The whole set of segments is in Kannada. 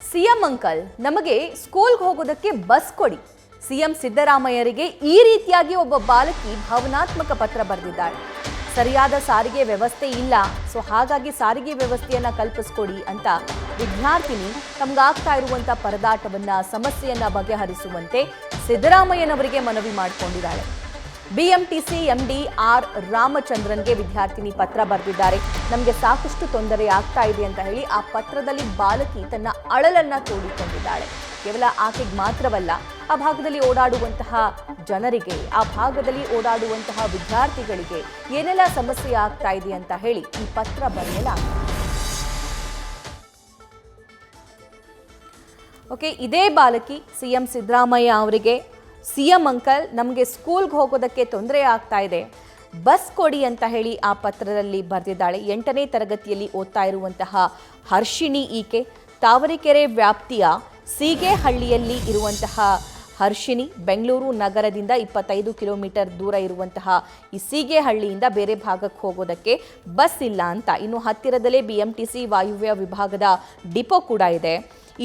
ಸಿಎಂ ಅಂಕಲ್ ನಮಗೆ ಸ್ಕೂಲ್ಗೆ ಹೋಗೋದಕ್ಕೆ ಬಸ್ ಕೊಡಿ. ಸಿಎಂ ಸಿದ್ದರಾಮಯ್ಯರಿಗೆ ಈ ರೀತಿಯಾಗಿ ಒಬ್ಬ ಬಾಲಕಿ ಭಾವನಾತ್ಮಕ ಪತ್ರ ಬರೆದಿದ್ದಾಳೆ. ಸರಿಯಾದ ಸಾರಿಗೆ ವ್ಯವಸ್ಥೆ ಇಲ್ಲ, ಸೊ ಹಾಗಾಗಿ ಸಾರಿಗೆ ವ್ಯವಸ್ಥೆಯನ್ನ ಕಲ್ಪಿಸ್ಕೊಡಿ ಅಂತ ವಿದ್ಯಾರ್ಥಿನಿ ತಮಗಾಗ್ತಾ ಇರುವಂತ ಪರದಾಟವನ್ನ ಸಮಸ್ಯೆಯನ್ನ ಬಗೆಹರಿಸುವಂತೆ ಸಿದ್ದರಾಮಯ್ಯನವರಿಗೆ ಮನವಿ ಮಾಡಿಕೊಂಡಿದ್ದಾಳೆ. ಬಿಎಂಟಿಸಿ ಎಂಡಿ ಆರ್ ರಾಮಚಂದ್ರನ್ಗೆ ವಿದ್ಯಾರ್ಥಿನಿ ಪತ್ರ ಬರೆದಿದ್ದಾರೆ. ನಮಗೆ ಸಾಕಷ್ಟು ತೊಂದರೆ ಆಗ್ತಾ ಇದೆ ಅಂತ ಹೇಳಿ ಆ ಪತ್ರದಲ್ಲಿ ಬಾಲಕಿ ತನ್ನ ಅಳಲನ್ನ ತೋಡಿಕೊಂಡಿದ್ದಾಳೆ. ಕೇವಲ ಆಕೆಗೆ ಮಾತ್ರವಲ್ಲ, ಆ ಭಾಗದಲ್ಲಿ ಓಡಾಡುವಂತಹ ಜನರಿಗೆ, ಆ ಭಾಗದಲ್ಲಿ ಓಡಾಡುವಂತಹ ವಿದ್ಯಾರ್ಥಿಗಳಿಗೆ ಏನೆಲ್ಲ ಸಮಸ್ಯೆ ಆಗ್ತಾ ಇದೆ ಅಂತ ಹೇಳಿ ಈ ಪತ್ರ ಬರೆಯಲಾಗಿದೆ. ಓಕೆ, ಇದೇ ಬಾಲಕಿ ಸಿಎಂ ಸಿದ್ದರಾಮಯ್ಯ ಅವರಿಗೆ ಸಿಎಂ ಅಂಕಲ್ ನಮಗೆ ಸ್ಕೂಲ್ಗೆ ಹೋಗೋದಕ್ಕೆ ತೊಂದರೆ ಆಗ್ತಾ ಇದೆ, ಬಸ್ ಕೊಡಿ ಅಂತ ಹೇಳಿ ಆ ಪತ್ರದಲ್ಲಿ ಬರೆದಿದ್ದಾಳೆ. 8ನೇ ತರಗತಿಯಲ್ಲಿ ಓದ್ತಾ ಇರುವಂತಹ ಹರ್ಷಿಣಿ ಈಕೆ. ತಾವರೆಕೆರೆ ವ್ಯಾಪ್ತಿಯ ಸೀಗೆಹಳ್ಳಿಯಲ್ಲಿ ಇರುವಂತಹ ಹರ್ಷಿಣಿ ಬೆಂಗಳೂರು ನಗರದಿಂದ 25 ಕಿಲೋಮೀಟರ್ ದೂರ ಇರುವಂತಹ ಈ ಸೀಗೆಹಳ್ಳಿಯಿಂದ ಬೇರೆ ಭಾಗಕ್ಕೆ ಹೋಗೋದಕ್ಕೆ ಬಸ್ ಇಲ್ಲ ಅಂತ. ಇನ್ನು ಹತ್ತಿರದಲ್ಲೇ ಬಿಎಂಟಿಸಿ ವಾಯುವ್ಯ ವಿಭಾಗದ ಡಿಪೋ ಕೂಡ ಇದೆ.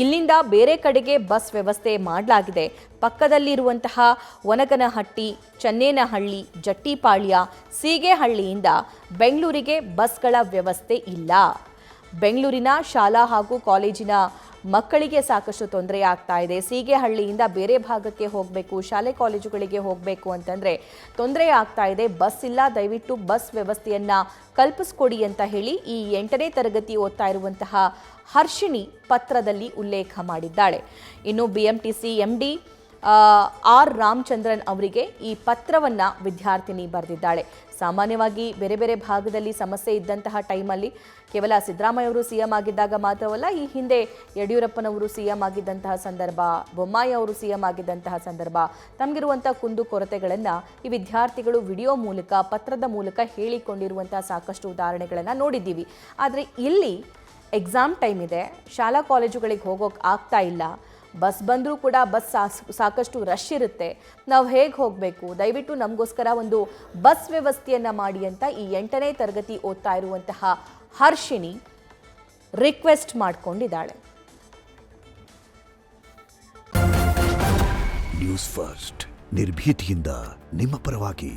ಇಲ್ಲಿಂದ ಬೇರೆ ಕಡೆಗೆ ಬಸ್ ವ್ಯವಸ್ಥೆ ಮಾಡಲಾಗಿದೆ. ಪಕ್ಕದಲ್ಲಿರುವಂತಹ ಒನಗನಹಟ್ಟಿ, ಚನ್ನೇನಹಳ್ಳಿ, ಜಟ್ಟಿಪಾಳ್ಯ, ಸೀಗೆಹಳ್ಳಿಯಿಂದ ಬೆಂಗಳೂರಿಗೆ ಬಸ್ಗಳ ವ್ಯವಸ್ಥೆ ಇಲ್ಲ. ಬೆಂಗಳೂರಿನ ಶಾಲಾ ಹಾಗೂ ಕಾಲೇಜಿನ ಮಕ್ಕಳಿಗೆ ಸಾಕಷ್ಟು ತೊಂದರೆ ಆಗ್ತಾ ಇದೆ. ಸೀಗೆಹಳ್ಳಿಯಿಂದ ಬೇರೆ ಭಾಗಕ್ಕೆ ಹೋಗಬೇಕು, ಶಾಲೆ ಕಾಲೇಜುಗಳಿಗೆ ಹೋಗಬೇಕು ಅಂತಂದರೆ ತೊಂದರೆ ಆಗ್ತಾ ಇದೆ. ಬಸ್ ಇಲ್ಲ, ದಯವಿಟ್ಟು ಬಸ್ ವ್ಯವಸ್ಥೆಯನ್ನು ಕಲ್ಪಿಸ್ಕೊಡಿ ಅಂತ ಹೇಳಿ ಈ 8ನೇ ತರಗತಿ ಓದ್ತಾ ಇರುವಂತಹ ಹರ್ಷಿಣಿ ಪತ್ರದಲ್ಲಿ ಉಲ್ಲೇಖ ಮಾಡಿದ್ದಾಳೆ. ಇನ್ನು ಬಿಎಂಟಿಸಿ ಎಂಡಿ ಆರ್ ರಾಮಚಂದ್ರನ್ ಅವರಿಗೆ ಈ ಪತ್ರವನ್ನು ವಿದ್ಯಾರ್ಥಿನಿ ಬರೆದಿದ್ದಾಳೆ. ಸಾಮಾನ್ಯವಾಗಿ ಬೇರೆ ಬೇರೆ ಭಾಗದಲ್ಲಿ ಸಮಸ್ಯೆ ಇದ್ದಂತಹ ಟೈಮಲ್ಲಿ ಕೇವಲ ಸಿದ್ದರಾಮಯ್ಯ ಅವರು ಸಿಎಂ ಆಗಿದ್ದಾಗ ಮಾತ್ರವಲ್ಲ, ಈ ಹಿಂದೆ ಯಡಿಯೂರಪ್ಪನವರು ಸಿಎಂ ಆಗಿದ್ದಂತಹ ಸಂದರ್ಭ, ಬೊಮ್ಮಾಯಿ ಅವರು ಸಿಎಂ ಆಗಿದ್ದಂತಹ ಸಂದರ್ಭ, ತಮಗಿರುವಂಥ ಕುಂದು ಕೊರತೆಗಳನ್ನು ಈ ವಿದ್ಯಾರ್ಥಿಗಳು ವಿಡಿಯೋ ಮೂಲಕ, ಪತ್ರದ ಮೂಲಕ ಹೇಳಿಕೊಂಡಿರುವಂತಹ ಸಾಕಷ್ಟು ಉದಾಹರಣೆಗಳನ್ನು ನೋಡಿದ್ದೀವಿ. ಆದರೆ ಇಲ್ಲಿ ಎಕ್ಸಾಮ್ ಟೈಮ್ ಇದೆ, ಶಾಲಾ ಕಾಲೇಜುಗಳಿಗೆ ಹೋಗೋಕೆ ಆಗ್ತಾ ಇಲ್ಲ, ಬಸ್ ಬಂದರೂ ಕೂಡ ಬಸ್ ಸಾಕಷ್ಟು ರಶ್ ಇರುತ್ತೆ, ನಾವು ಹೇಗೆ ಹೋಗಬೇಕು, ದಯವಿಟ್ಟು ನಮಗೋಸ್ಕರ ಒಂದು ಬಸ್ ವ್ಯವಸ್ಥೆಯನ್ನು ಮಾಡಿ ಅಂತ ಈ 8ನೇ ತರಗತಿ ಓದ್ತಾ ಇರುವಂತಹ ಹರ್ಷಿಣಿ ರಿಕ್ವೆಸ್ಟ್ ಮಾಡಿಕೊಂಡಿದ್ದಾಳೆ. ನ್ಯೂಸ್ ಫಸ್ಟ್, ನಿರ್ಭೀತಿಯಿಂದ ನಿಮ್ಮ ಪರವಾಗಿ.